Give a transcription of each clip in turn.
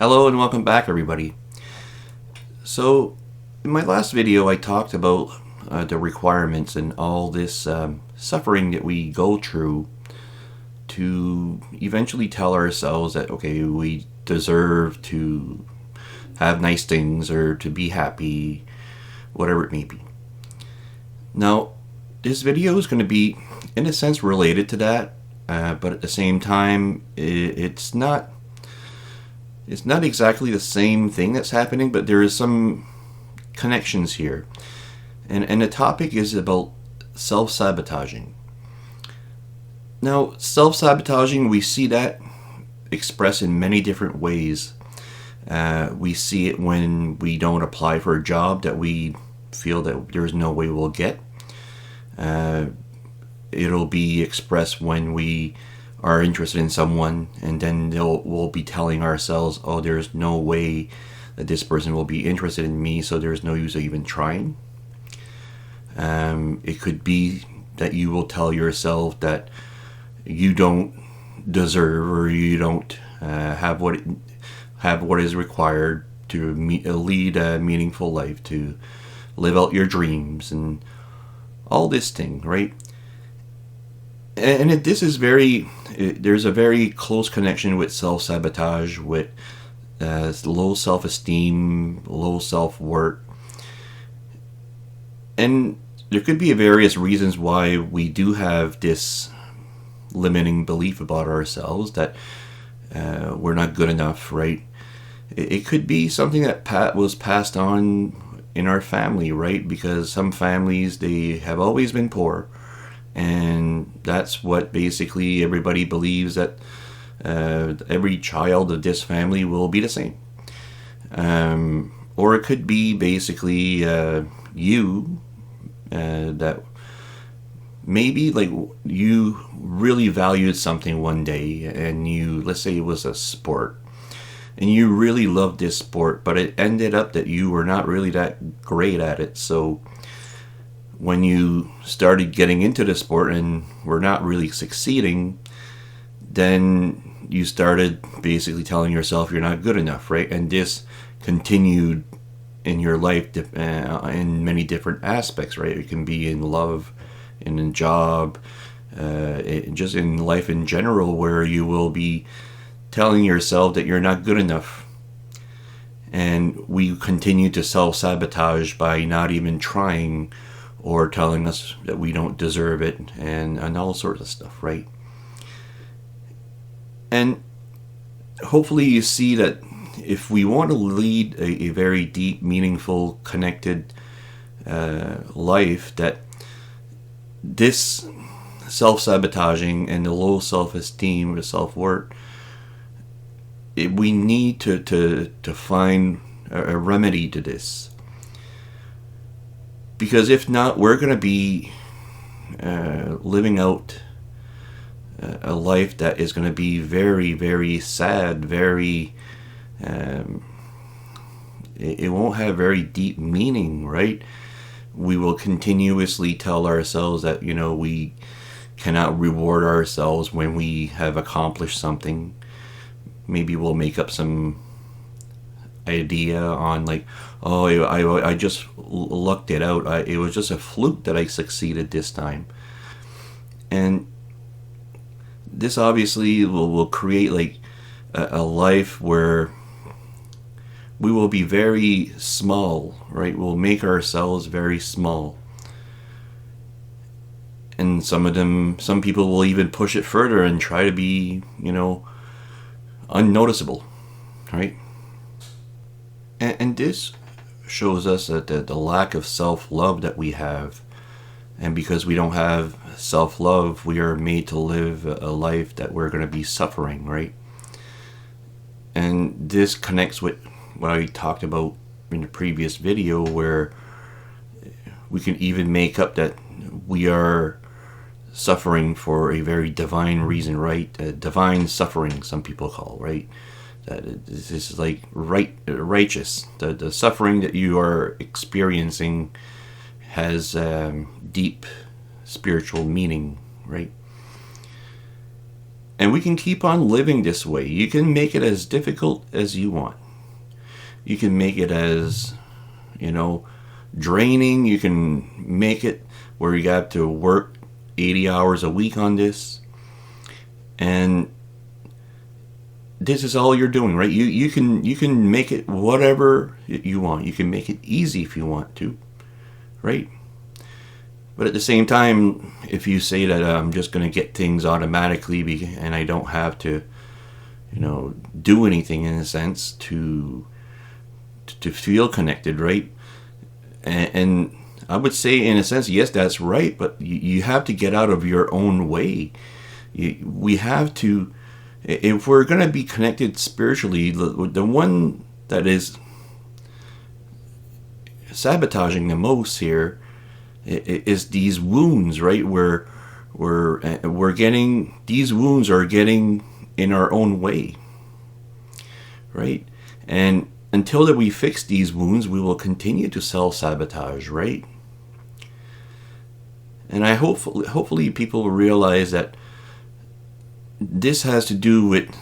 Hello and welcome back, everybody. So, in my last video I talked about the requirements and all this suffering that we go through to eventually tell ourselves that, okay, we deserve to have nice things or to be happy, whatever it may be. Now, this video is going to be, in a sense, related to that, but at the same time, it's not exactly the same thing that's happening, but there is some connections here. And the topic is about self-sabotaging. Now, self-sabotaging, we see that expressed in many different ways. We see it when we don't apply for a job that we feel that there's no way we'll get. It'll be expressed when we are interested in someone, and then we'll be telling ourselves, oh, there's no way that this person will be interested in me, so there's no use of even trying. It could be that you will tell yourself that you don't deserve, or you don't have what is required to lead a meaningful life, to live out your dreams, and all this thing, right? And this is there's a very close connection with self-sabotage, with low self-esteem, low self-worth. And there could be various reasons why we do have this limiting belief about ourselves, that we're not good enough, right? It could be something that was passed on in our family, right? Because some families, they have always been poor. And that's what basically everybody believes, that every child of this family will be the same. Or it could be basically you, that maybe like you really valued something one day, and let's say it was a sport, and you really loved this sport, but it ended up that you were not really that great at it. So when you started getting into the sport and were not really succeeding, then you started basically telling yourself you're not good enough, right? And this continued in your life in many different aspects, right? It can be in love, in a job, just in life in general, where you will be telling yourself that you're not good enough. And we continue to self-sabotage by not even trying, or telling us that we don't deserve it, and all sorts of stuff, right? And hopefully you see that if we want to lead a very deep, meaningful, connected life, that this self-sabotaging and the low self-esteem or self-worth, we need to find a remedy to this. Because if not, we're going to be living out a life that is going to be very, very sad, it won't have very deep meaning, right? We will continuously tell ourselves that, we cannot reward ourselves when we have accomplished something. Maybe we'll make up some idea on like, oh, I just lucked it out. It was just a fluke that I succeeded this time. And this obviously will create like a life where we will be very small, right? We'll make ourselves very small. And some people will even push it further and try to be, unnoticeable, right? And this shows us that the lack of self-love that we have. And because we don't have self-love, we are made to live a life that we're going to be suffering, right? And this connects with what I talked about in the previous video, where we can even make up that we are suffering for a very divine reason, right? Divine suffering, some people call, right? That this is like righteous. The suffering that you are experiencing has deep spiritual meaning, right? And we can keep on living this way. You can make it as difficult as you want. You can make it as, draining. You can make it where you got to work 80 hours a week on this. And this is all you're doing, right? You can make it whatever you want. You can make it easy if you want to, right? But at the same time, if you say that I'm just going to get things automatically and I don't have to, do anything in a sense to feel connected, right? And I would say in a sense, yes, that's right, but you have to get out of your own way. We have to, if we're going to be connected spiritually, the one that is sabotaging the most here is these wounds, right? Where we're getting, these wounds are getting in our own way, right? And until that we fix these wounds, we will continue to self-sabotage, right? And hopefully people realize that this has to do with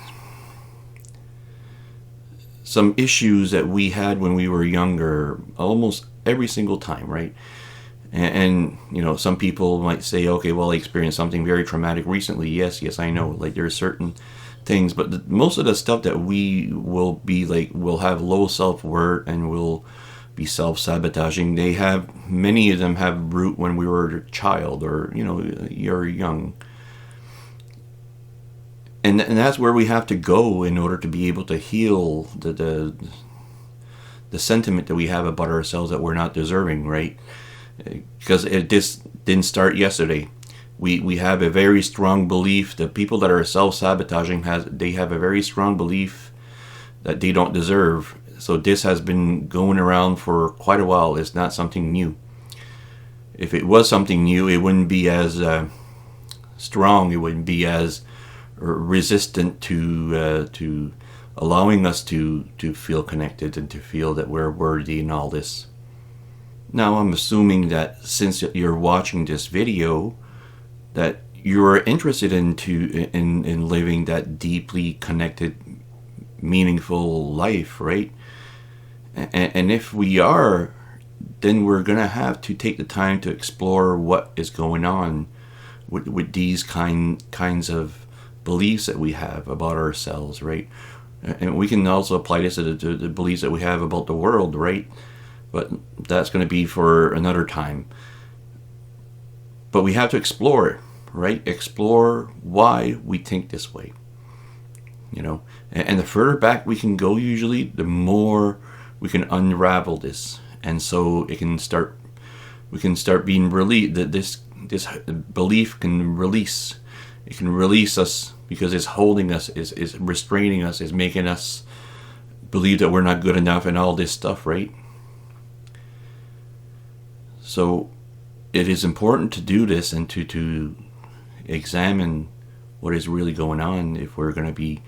some issues that we had when we were younger, almost every single time, right? And some people might say, okay, well, I experienced something very traumatic recently. Yes, I know. Like, there are certain things, but most of the stuff that we will be like, will have low self-worth and will be self-sabotaging. Many of them have root when we were a child or, you're young. And that's where we have to go in order to be able to heal the sentiment that we have about ourselves that we're not deserving, right? Because this didn't start yesterday. We have a very strong belief that people that are self-sabotaging they have a very strong belief that they don't deserve. So this has been going around for quite a while. It's not something new. If it was something new, it wouldn't be as strong. It wouldn't be as resistant to allowing us to feel connected and to feel that we're worthy and all this. Now, I'm assuming that since you're watching this video, that you're interested in living that deeply connected, meaningful life, right? And if we are, then we're gonna have to take the time to explore what is going on with these kinds of beliefs that we have about ourselves, right? And we can also apply this to the beliefs that we have about the world, right? But that's going to be for another time. But we have to explore it, right? Explore why we think this way. And the further back we can go, usually, the more we can unravel this. And so we can start being released. This belief can release. It can release us because it's holding us, is restraining us, is making us believe that we're not good enough and all this stuff, right? So it is important to do this and to examine what is really going on if we're going to be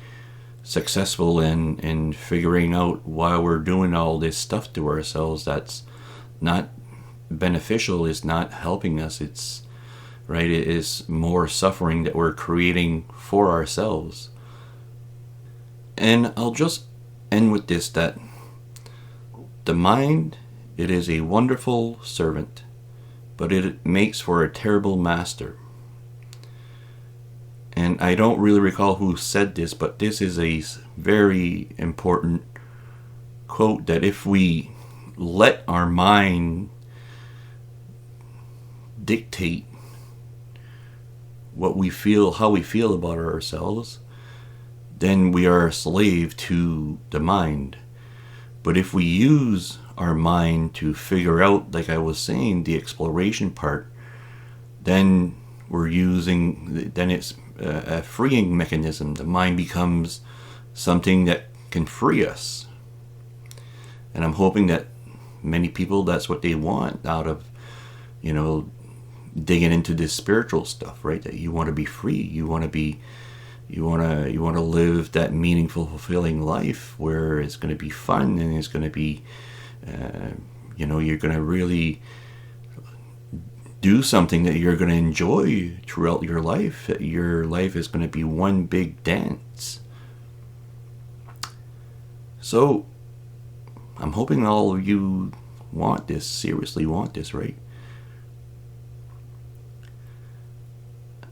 successful in figuring out why we're doing all this stuff to ourselves that's not beneficial, is not helping us. It's right, it is more suffering that we're creating for ourselves. And I'll just end with this, that the mind, it is a wonderful servant, but it makes for a terrible master. And I don't really recall who said this, but this is a very important quote, that if we let our mind dictate what we feel, how we feel about ourselves, then we are a slave to the mind. But if we use our mind to figure out, like I was saying, the exploration part, then it's a freeing mechanism. The mind becomes something that can free us. And I'm hoping that many people, that's what they want out of, digging into this spiritual stuff, right? That you want to be free. You want to live that meaningful, fulfilling life where it's going to be fun and it's going to be, you're going to really do something that you're going to enjoy throughout your life. Your life is going to be one big dance. So, I'm hoping all of you want this, seriously want this, right?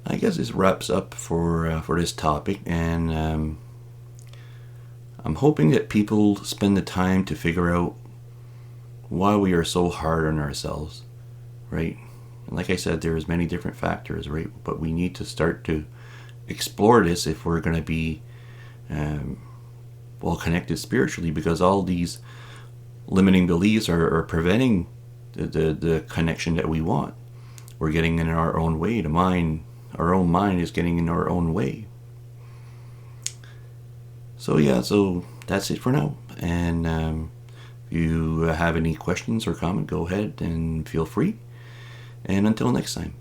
I guess this wraps up for this topic, and I'm hoping that people spend the time to figure out why we are so hard on ourselves, right? And like I said, there's many different factors, right? But we need to start to explore this if we're going to be well connected spiritually, because all these limiting beliefs are preventing the connection that we want. We're getting in our own way. Our own mind is getting in our own way. So yeah, so that's it for now. And if you have any questions or comment, go ahead and feel free. And until next time.